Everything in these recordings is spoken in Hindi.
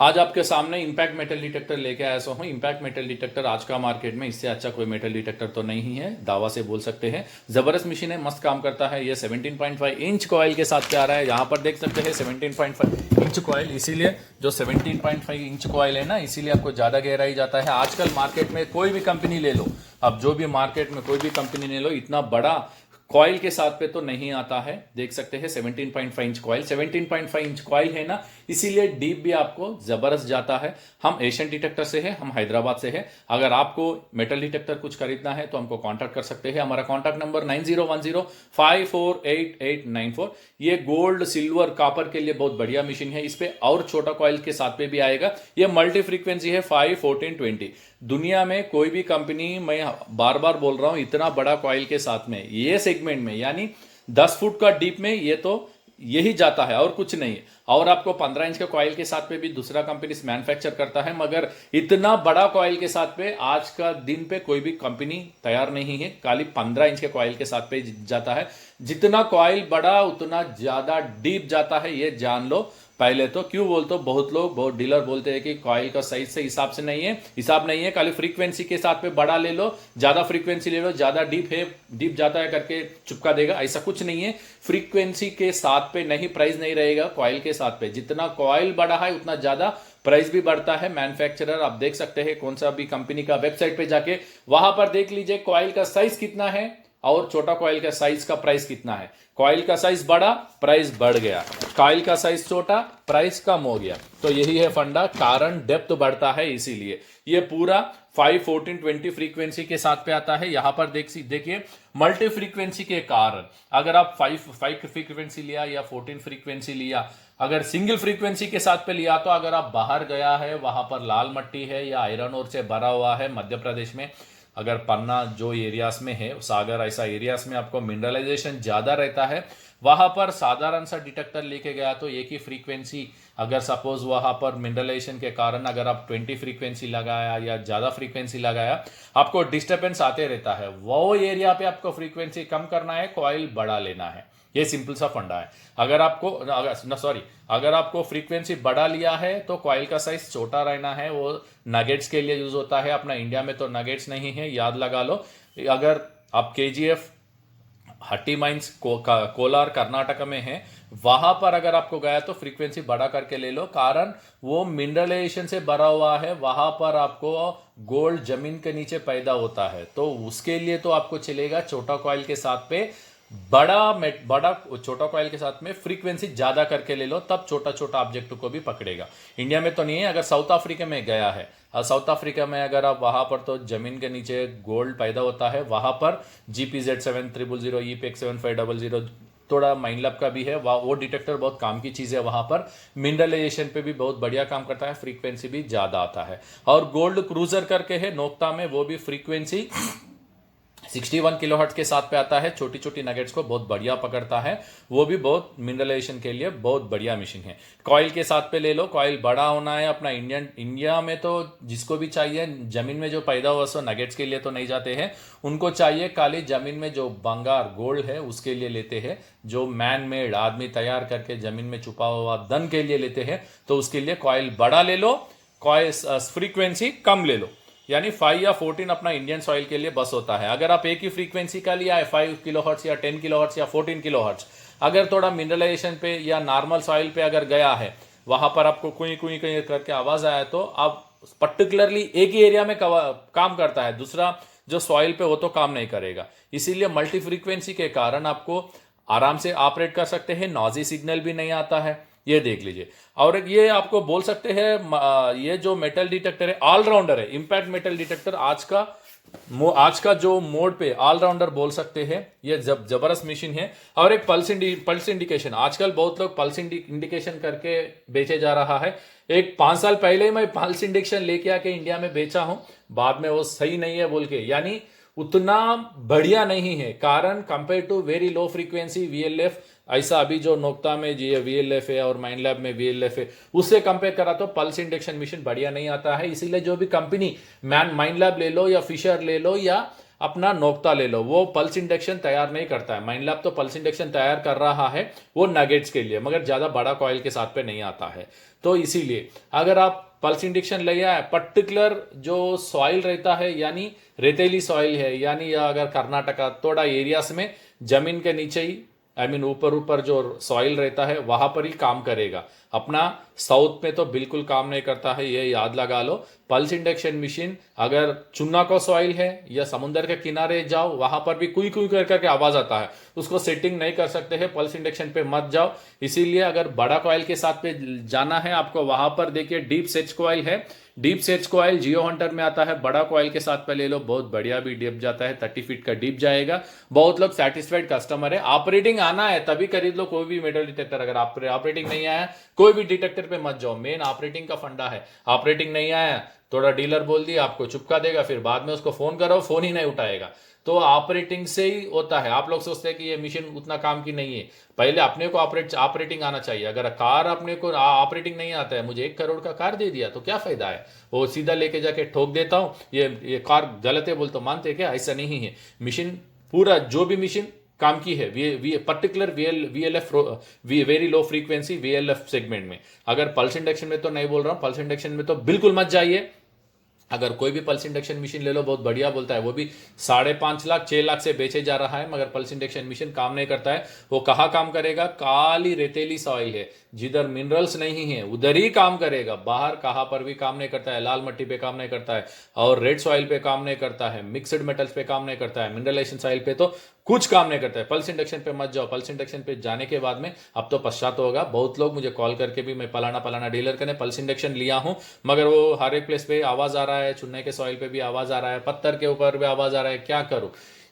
आज आपके सामने इम्पैक्ट मेटल डिटेक्टर लेके आया हूँ। इम्पैक्ट मेटल डिटेक्टर आज का मार्केट में इससे अच्छा कोई मेटल डिटेक्टर तो नहीं है, दावा से बोल सकते हैं। जबरदस्त मशीन है, मस्त काम करता है। ये 17.5 इंच कॉइल के साथ क्या आ रहा है, यहाँ पर देख सकते हैं 17.5 इंच कॉइल। इसीलिए जो 17.5 इंच कॉइल है ना, इसीलिए आपको ज़्यादा गहराई जाता है। आजकल मार्केट में कोई भी कंपनी ले लो, अब जो भी मार्केट में कोई भी कंपनी ले लो, इतना बड़ा कॉइल के साथ पे तो नहीं आता है। देख सकते हैं 17.5 इंच कॉइल, 17.5 इंच कॉइल है ना, इसीलिए डीप भी आपको जबरदस्त जाता है। हम एशियन डिटेक्टर से है, हम हैदराबाद से है। अगर आपको मेटल डिटेक्टर कुछ खरीदना है तो हमको कांटेक्ट कर सकते हैं। हमारा कांटेक्ट नंबर 9010548894। ये गोल्ड सिल्वर कॉपर के लिए बहुत बढ़िया मशीन है। इस पे और छोटा कॉइल के साथ पे भी आएगा। ये मल्टी फ्रीक्वेंसी है 5, 14, 20। दुनिया में कोई भी कंपनी, मैं बार बार बोल रहा हूं, इतना बड़ा कॉइल के साथ में ये सेगमेंट में यानी 10 फुट का डीप में ये तो यही जाता है और कुछ नहीं है। और आपको 15 इंच के कॉइल के साथ पे भी दूसरा कंपनी मैन्युफैक्चर करता है, मगर इतना बड़ा कॉइल के साथ पे आज का दिन पे कोई भी कंपनी तैयार नहीं है। खाली 15 इंच के कॉइल के साथ पे जाता है। जितना कॉइल बड़ा उतना ज्यादा डीप जाता है, ये जान लो पहले तो। क्यों बोलते, बहुत लोग, बहुत डीलर बोलते हैं कि कॉइल का साइज से हिसाब से नहीं है, हिसाब नहीं है, खाली फ्रीक्वेंसी के साथ पे बड़ा ले लो, ज्यादा फ्रीक्वेंसी ले लो, ज्यादा डीप है, डीप जाता है करके चुपका देगा। ऐसा कुछ नहीं है। फ्रीक्वेंसी के साथ पे नहीं, प्राइस नहीं रहेगा कॉइल के साथ पे। जितना कॉइल बड़ा है उतना ज्यादा प्राइस भी बढ़ता है। मैन्युफैक्चरर आप देख सकते हैं, कौन सा भी कंपनी का वेबसाइट पे जाके वहां पर देख लीजिए कॉइल का साइज कितना है और छोटा कॉइल का साइज का प्राइस कितना है। कॉइल का साइज बड़ा, प्राइस बढ़ गया। कॉइल का साइज छोटा, प्राइस कम हो गया। तो यही है फंडा, कारण डेप्थ बढ़ता है। इसीलिए ये पूरा 5, 14, 20 फ्रीक्वेंसी के साथ पे आता है। यहां पर देखिए मल्टी फ्रीक्वेंसी के कारण अगर आप 5 फ्रीक्वेंसी लिया या 14 फ्रीक्वेंसी लिया, अगर सिंगल फ्रीक्वेंसी के साथ पे लिया तो अगर आप बाहर गया है, वहां पर लाल मट्टी है या आयरन ओर से भरा हुआ है, मध्य प्रदेश में अगर पन्ना जो एरियाज में है, सागर ऐसा एरियाज में आपको मिनरलाइजेशन ज्यादा रहता है, वहां पर साधारण सा डिटेक्टर लेके गया तो एक ही फ्रीक्वेंसी, अगर सपोज वहां पर मिनरलाइजेशन के कारण अगर आप 20 फ्रीक्वेंसी लगाया या ज्यादा फ्रीक्वेंसी लगाया, आपको डिस्टर्बेंस आते रहता है। वो एरिया पे आपको फ्रीक्वेंसी कम करना है, कॉइल बढ़ा लेना है। ये सिंपल सा फंडा है। अगर आपको फ्रीक्वेंसी बढ़ा लिया है तो कॉइल का साइज छोटा रहना है। वो नगेट्स के लिए यूज होता है। अपना इंडिया में तो नगेट्स नहीं है, याद लगा लो। अगर आप केजीएफ हट्टी माइंस कोलार कर्नाटक में है, वहां पर अगर आपको गया तो फ्रीक्वेंसी बढ़ा करके ले लो, कारण वो मिनरलाइजेशन से भरा हुआ है। वहां पर आपको गोल्ड जमीन के नीचे पैदा होता है, तो उसके लिए तो आपको चलेगा छोटा कॉइल के साथ पे बड़ा छोटा कॉइल के साथ में फ्रीक्वेंसी ज्यादा करके ले लो, तब छोटा छोटा ऑब्जेक्ट को भी पकड़ेगा। इंडिया में तो नहीं है। अगर साउथ अफ्रीका में गया है, साउथ अफ्रीका में अगर आप वहां पर तो जमीन के नीचे गोल्ड पैदा होता है, वहां पर GPZ7000, EPEX7500 थोड़ा माइनलैब का भी है, वो डिटेक्टर बहुत काम की चीज है। वहां पर मिनरलाइजेशन पे भी बहुत बढ़िया काम करता है, फ्रीक्वेंसी भी ज्यादा आता है। और गोल्ड क्रूजर करके है नोक्ता में, वो भी फ्रीक्वेंसी 61 किलोहर्ट्ज के साथ पे आता है। छोटी छोटी नगेट्स को बहुत बढ़िया पकड़ता है। वो भी बहुत मिनरलाइजेशन के लिए बहुत बढ़िया मशीन है। कॉइल के साथ पे ले लो, कॉइल बड़ा होना है। अपना इंडिया में तो जिसको भी चाहिए, जमीन में जो पैदा हुआ सो नगेट्स के लिए तो नहीं जाते हैं, उनको चाहिए खाली जमीन में जो बंगार गोल्ड है उसके लिए लेते हैं। जो मैन मेड आदमी तैयार करके जमीन में छुपा हुआ धन के लिए लेते हैं, तो उसके लिए कॉइल बड़ा ले लो, कॉइल फ्रीक्वेंसी कम ले लो। यानी 5 या 14 अपना इंडियन सॉइल के लिए बस होता है। अगर आप एक ही फ्रीक्वेंसी का लिया है, 5 किलोहर्ट्ज या 10 किलोहर्ट्ज या 14 किलोहर्ट्ज, अगर थोड़ा मिनरलाइजेशन पे या नॉर्मल सॉइल पे अगर गया है, वहां पर आपको कुई कुई कुई करके आवाज आया, तो आप पर्टिकुलरली एक ही एरिया में काम करता है, दूसरा जो सॉइल पे वो तो काम नहीं करेगा। इसीलिए मल्टी फ्रीक्वेंसी के कारण आपको आराम से ऑपरेट कर सकते हैं, नॉइजी सिग्नल भी नहीं आता है। ये देख लीजिए। और ये आपको बोल सकते हैं, ये जो मेटल डिटेक्टर है ऑलराउंडर है। इम्पैक्ट मेटल डिटेक्टर आज का जो मोड पे ऑलराउंडर बोल सकते हैं। ये जबरदस्त मशीन है। और एक पल्स इंडिकेशन, आजकल बहुत लोग पल्स इंडिकेशन करके बेचे जा रहा है। एक 5 साल पहले मैं पल्स इंडिकेशन लेके आके इंडिया में बेचा हूं, बाद में वो सही नहीं है बोल के, यानी उतना बढ़िया नहीं है। कारण compare to very low frequency VLF, ऐसा अभी जो नोक्ता में जी VLF है और माइनलैब में VLF है, उससे कंपेयर करा तो पल्स इंडक्शन मशीन बढ़िया नहीं आता है। इसीलिए जो भी कंपनी माइनलैब ले लो या फिशर ले लो या अपना नोकता ले लो। वो पल्स इंडक्शन तैयार नहीं करता है। माइनलैब तो पल्स इंडक्शन तैयार कर रहा है वो नगेट्स के लिए, मगर ज़्यादा बड़ा कॉइल के साथ पे नहीं आता है। तो इसीलिए अगर आप पल्स इंडक्शन ले आए, पर्टिकुलर जो सॉइल रहता है, यानी रेतीली सॉइल है, यानी अगर कर्नाटका थोड़ा एरियाज में जमीन के नीचे ही ऊपर ऊपर जो सॉइल रहता है वहां पर ही काम करेगा। अपना साउथ में तो बिल्कुल काम नहीं करता है, ये याद लगा लो। पल्स इंडक्शन मशीन अगर चुना का सॉइल है या समुद्र के किनारे जाओ, वहां पर भी कुई कुई कर करके आवाज आता है, उसको सेटिंग नहीं कर सकते हैं, पल्स इंडक्शन पे मत जाओ। इसीलिए अगर बड़ा कॉइल के साथ पे जाना है आपको, वहां पर देखिए डीप सेच कॉइल है। डीप सेच कॉइल जियो हंटर में आता है, बड़ा कॉइल के साथ पे ले लो, बहुत बढ़िया भी डीप जाता है, 30 फीट का डीप जाएगा। बहुत लोग सेटिस्फाइड कस्टमर है। ऑपरेटिंग आना है तभी खरीद लो कोई भी मेटल डिटेक्टर। अगर ऑपरेटिंग नहीं आया कोई भी डिटेक्टर पे मत जाओ, मेन ऑपरेटिंग का फंडा है। ऑपरेटिंग नहीं आया, थोड़ा डीलर बोल दिया आपको चुपका देगा, फिर बाद में उसको फोन करो, फोन ही नहीं उठाएगा। तो ऑपरेटिंग से ही होता है। आप लोग सोचते हैं कि ये मशीन उतना काम की नहीं है, पहले अपने को ऑपरेटिंग आना चाहिए। अगर कार अपने को ऑपरेटिंग नहीं आता है, मुझे 1 करोड़ का कार दे दिया तो क्या फायदा है, वो सीधा लेके जाके ठोक देता हूँ, ये कार गलत है बोल तो मानते क्या? ऐसा नहीं है। मशीन पूरा जो भी मशीन काम की है, particular VLF very low frequency VLF segment में। अगर पल्स इंडक्शन में तो नहीं बोल रहा हूं, पल्स इंडक्शन में तो बिल्कुल मत जाइए। अगर कोई भी पल्स इंडक्शन मशीन ले लो, बहुत बढ़िया बोलता है, वो भी 5.5 लाख 6 लाख से बेचे जा रहा है, मगर पल्स इंडक्शन मशीन काम नहीं करता है। वो कहाँ काम करेगा? काली रेतीली सॉइल है, जिधर मिनरल्स नहीं है उधर ही काम करेगा। बाहर कहाँ पर भी काम नहीं करता है। लाल मिट्टी पे काम नहीं करता है, और रेड सॉइल पे काम नहीं करता है, मिक्सड मेटल्स पे काम नहीं करता है, मिनरलाइजेशन सॉइल पे तो कुछ काम नहीं करता है। पल्स इंडक्शन पे मत जाओ। पल्स इंडक्शन पे जाने के बाद में अब तो पश्चात होगा। बहुत लोग मुझे कॉल करके भी, मैं पलाना पलाना डीलर का पल्स इंडक्शन लिया हूं, मगर वो हर एक प्लेस पे आवाज आ रहा है, चुनने के सॉइल पे भी आवाज आ रहा है, पत्थर के ऊपर भी आवाज आ रहा है, क्या करूं?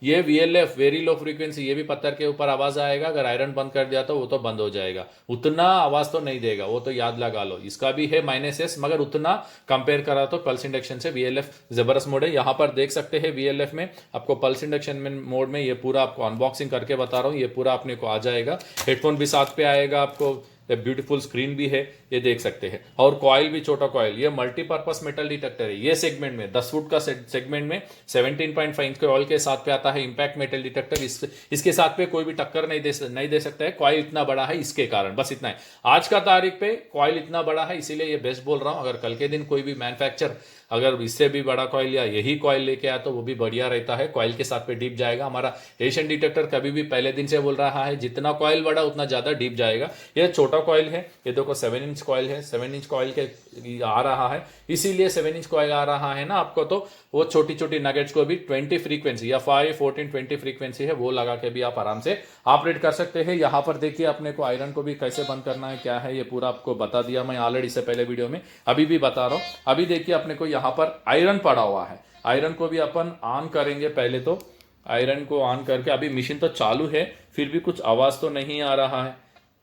ये वीएलएफ वेरी लो फ्रीक्वेंसी, ये भी पत्थर के ऊपर आवाज आएगा। अगर आयरन बंद कर दिया तो वो तो बंद हो जाएगा, उतना आवाज तो नहीं देगा, वो तो याद लगा लो। इसका भी है -S, मगर उतना कंपेयर करा तो पल्स इंडक्शन से वीएलएफ जबरदस्त मोड है। यहाँ पर देख सकते हैं वीएलएफ में आपको पल्स इंडक्शन मोड में ये पूरा आपको अनबॉक्सिंग करके बता रहा हूँ, ये पूरा अपने को आ जाएगा। हेडफोन भी साथ पे आएगा आपको, ब्यूटीफुल स्क्रीन भी है, ये देख सकते हैं। और कॉइल भी छोटा कॉइल, ये मल्टीपर्पज मेटल डिटेक्टर है। ये सेगमेंट में 10 फुट का सेगमेंट में 17.5 इंच के ऑयल के साथ पे आता है इंपैक्ट मेटल डिटेक्टर। इसके साथ पे कोई भी टक्कर नहीं दे सकता है। कॉइल इतना बड़ा है इसके कारण, बस इतना है। आज का तारीख पे कॉइल इतना बड़ा है, इसीलिए ये बेस्ट बोल रहा हूं। अगर कल के दिन कोई भी मैन्युफैक्चर अगर इससे भी बड़ा कॉइल या यही कॉइल लेके आया तो वो भी बढ़िया रहता है। कॉइल के साथ पे डीप जाएगा। हमारा एशियन डिटेक्टर कभी भी पहले दिन से बोल रहा है, जितना कॉइल बड़ा उतना ज्यादा डीप जाएगा। ये छोटा कॉइल है, ये देखो 7 इंच कॉइल है, 7 इंच कॉइल के आ रहा है, इसीलिए 7 इंच कॉइल आ रहा है ना आपको। तो वो छोटी छोटी नगेट्स को भी 20 फ्रीक्वेंसी या 5, 14, 20 फ्रीक्वेंसी है, वो लगा के भी आप आराम से ऑपरेट कर सकते हैं। यहाँ पर देखिए अपने को आयरन को भी कैसे बंद करना है, क्या है, ये पूरा आपको बता दिया मैं ऑलरेडी इससे पहले वीडियो में, अभी भी बता रहा हूँ। अभी देखिए अपने को यहाँ पर आयरन पड़ा हुआ है, आयरन को भी अपन ऑन करेंगे। पहले तो आयरन को ऑन करके, अभी मशीन तो चालू है फिर भी कुछ आवाज तो नहीं आ रहा है,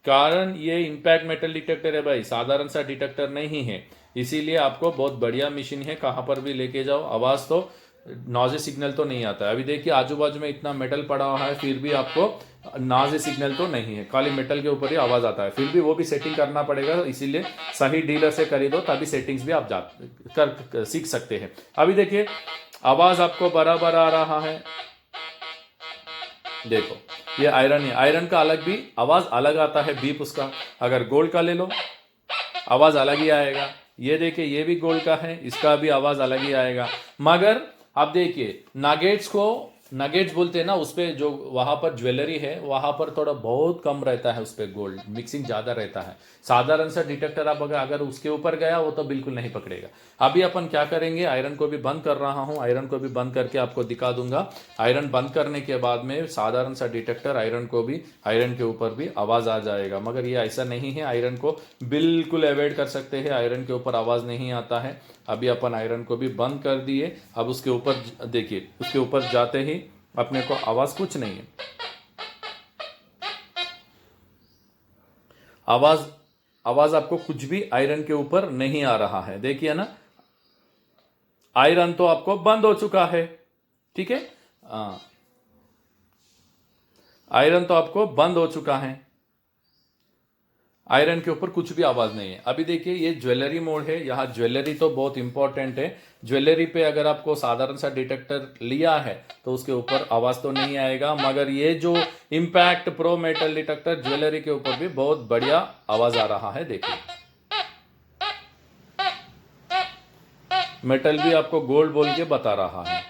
कारण ये इंपैक्ट मेटल डिटेक्टर है भाई, साधारण सा डिटेक्टर नहीं है। इसीलिए आपको बहुत बढ़िया मशीन है, कहां पर भी लेके जाओ, आवाज तो नॉइज़ी सिग्नल तो नहीं आता है। अभी देखिए आजू बाजू में इतना मेटल पड़ा हुआ है, फिर भी आपको नॉइज़ी सिग्नल तो नहीं है, खाली मेटल के ऊपर ही आवाज आता है। फिर भी वो भी सेटिंग करना पड़ेगा, इसीलिए सही डीलर से खरीदो, तभी सेटिंग्स भी आप सीख सकते हैं। अभी देखिए आवाज आपको बराबर आ रहा है, देखो ये आयरन है, आयरन का अलग भी आवाज अलग आता है, बीप उसका। अगर गोल्ड का ले लो आवाज अलग ही आएगा। ये देखिए ये भी गोल्ड का है, इसका भी आवाज अलग ही आएगा। मगर आप देखिए नगेट्स बोलते हैं ना, उसपे जो वहां पर ज्वेलरी है वहां पर थोड़ा बहुत कम रहता है, उस पर गोल्ड मिक्सिंग ज्यादा रहता है। साधारण सा डिटेक्टर आप अगर उसके ऊपर गया वो तो बिल्कुल नहीं पकड़ेगा। अभी अपन क्या करेंगे, आयरन को भी बंद कर रहा हूं, आयरन को भी बंद करके आपको दिखा दूंगा। आयरन बंद करने के बाद में साधारण सा डिटेक्टर आयरन के ऊपर भी आवाज आ जाएगा। मगर ये ऐसा नहीं है, आयरन को बिल्कुल अवॉइड कर सकते हैं, आयरन के ऊपर आवाज नहीं आता है। अभी अपन आयरन को भी बंद कर दिए। अब उसके ऊपर देखिए, उसके ऊपर जाते ही अपने को आवाज कुछ नहीं है, आवाज आपको कुछ भी आयरन के ऊपर नहीं आ रहा है। देखिए ना, आयरन तो आपको बंद हो चुका है, ठीक है, आयरन तो आपको बंद हो चुका है। आयरन के ऊपर कुछ भी आवाज नहीं है। अभी देखिए ये ज्वेलरी मोड है, यहाँ ज्वेलरी तो बहुत इंपॉर्टेंट है। ज्वेलरी पे अगर आपको साधारण सा डिटेक्टर लिया है तो उसके ऊपर आवाज तो नहीं आएगा, मगर ये जो impact pro metal detector jewellery के ऊपर भी बहुत बढ़िया आवाज आ रहा है। देखिए मेटल भी आपको गोल्ड बोल के बता रहा है।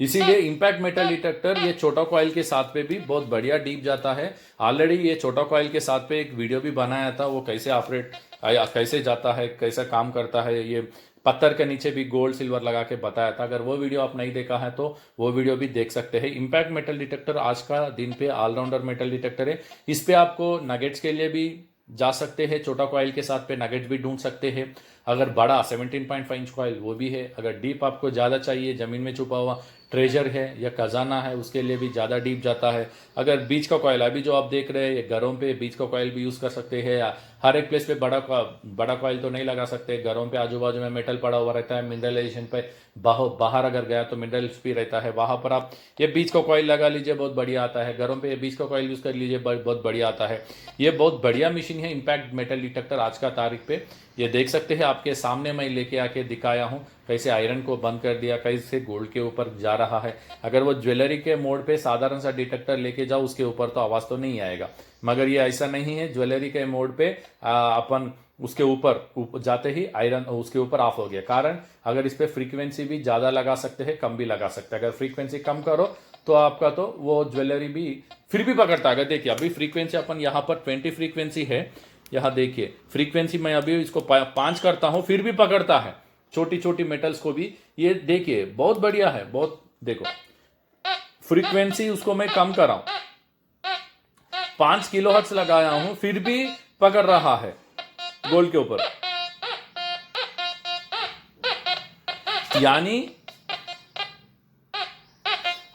इसीलिए इम्पैक्ट मेटल डिटेक्टर ये छोटा कॉइल के साथ पे भी बहुत बढ़िया डीप जाता है। ऑलरेडी ये छोटा कॉइल के साथ पे एक वीडियो भी बनाया था, वो कैसे ऑपरेट कैसे जाता है, कैसा काम करता है, ये पत्थर के नीचे भी गोल्ड सिल्वर लगा के बताया था। अगर वो वीडियो आप नहीं देखा है तो वो वीडियो भी देख सकते हैं। इम्पैक्ट मेटल डिटेक्टर आज का दिन पे ऑलराउंडर मेटल डिटेक्टर है। इस पे आपको नगेट्स के लिए भी जा सकते हैं, छोटा कॉइल के साथ पे नगेट्स भी ढूंढ सकते हैं। अगर बड़ा 17.5 इंच कॉइल वो भी है। अगर डीप आपको ज़्यादा चाहिए, ज़मीन में छुपा हुआ ट्रेजर है या खजाना है, उसके लिए भी ज़्यादा डीप जाता है। अगर बीच का कॉइल अभी जो आप देख रहे हैं, ये घरों पे बीच का कॉइल भी यूज़ कर सकते हैं। या हर एक प्लेस पे बड़ा कॉइल तो नहीं लगा सकते। घरों पे आजू बाजू में मेटल पड़ा हुआ रहता है, मिनरलाइजेशन पे बाहर अगर गया तो मिनरल्स भी रहता है, वहां पर आप ये बीच का कॉइल लगा लीजिए, बहुत बढ़िया आता है। घरों पे ये बीच का कॉइल यूज़ कर लीजिए, बहुत बढ़िया आता है। ये बहुत बढ़िया मशीन है इम्पैक्ट मेटल डिटेक्टर आज का तारीख पे। ये देख सकते हैं, आपके सामने मैं लेके आके दिखाया हूँ कैसे आयरन को बंद कर दिया, कैसे गोल्ड के ऊपर जा रहा है। अगर वो ज्वेलरी के मोड पे साधारण सा डिटेक्टर लेके जाओ उसके ऊपर तो आवाज़ तो नहीं आएगा, मगर ये ऐसा नहीं है। ज्वेलरी के मोड पे अपन उसके ऊपर जाते ही आयरन उसके ऊपर ऑफ हो गया। कारण अगर इस पे फ्रीक्वेंसी भी ज़्यादा लगा सकते हैं, कम भी लगा सकते हैं। अगर फ्रीक्वेंसी कम करो तो आपका तो वो ज्वेलरी भी फिर भी पकड़ता है। अगर देखिए अभी फ्रीक्वेंसी अपन यहाँ पर 20 फ्रीक्वेंसी है, यहाँ देखिए फ्रीक्वेंसी मैं अभी इसको 5 करता हूँ, फिर भी पकड़ता है छोटी छोटी मेटल्स को भी। ये देखिए बहुत बढ़िया है, बहुत। देखो फ्रीक्वेंसी उसको मैं कम कर रहा हूं, 5 किलोहर्ट्ज लगाया हूं, फिर भी पकड़ रहा है गोल्ड के ऊपर। यानी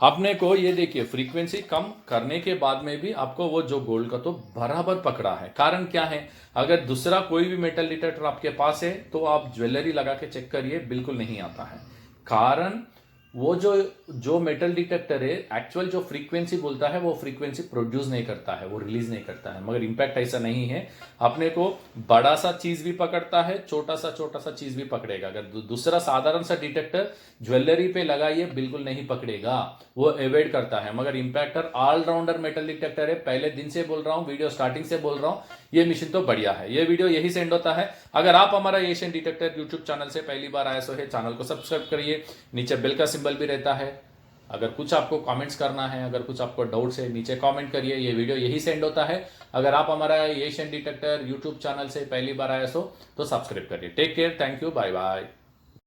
अपने को ये देखिए फ्रीक्वेंसी कम करने के बाद में भी आपको वो जो गोल्ड का तो बराबर पकड़ा है। कारण क्या है, अगर दूसरा कोई भी मेटल डिटेक्टर आपके पास है तो आप ज्वेलरी लगा के चेक करिए, बिल्कुल नहीं आता है। कारण वो जो मेटल डिटेक्टर है एक्चुअल जो फ्रीक्वेंसी बोलता है वो फ्रीक्वेंसी प्रोड्यूस नहीं करता है, वो रिलीज नहीं करता है। मगर इम्पैक्ट ऐसा नहीं है, अपने को बड़ा सा चीज भी पकड़ता है, छोटा सा चीज भी पकड़ेगा। अगर दूसरा साधारण सा डिटेक्टर ज्वेलरी पे लगाइए बिल्कुल नहीं पकड़ेगा, वो एवॉइड करता है। मगर इम्पैक्टर ऑलराउंडर मेटल डिटेक्टर है, पहले दिन से बोल रहा हूं, वीडियो स्टार्टिंग से बोल रहा हूं, ये मशीन तो बढ़िया है। ये वीडियो यही से एंड होता है। अगर आप हमारा एशियन डिटेक्टर यूट्यूब चैनल से पहली बार आए सो है, चैनल को सब्सक्राइब करिए, नीचे बेल का सिंबल भी रहता है। अगर कुछ आपको कमेंट्स करना है, अगर कुछ आपको डाउट्स है, नीचे कमेंट करिए। ये वीडियो यही से एंड होता है। अगर आप हमारा एशियन डिटेक्टर यूट्यूब चैनल से पहली बार आए सो तो सब्सक्राइब करिए। Take care, thank you, bye bye.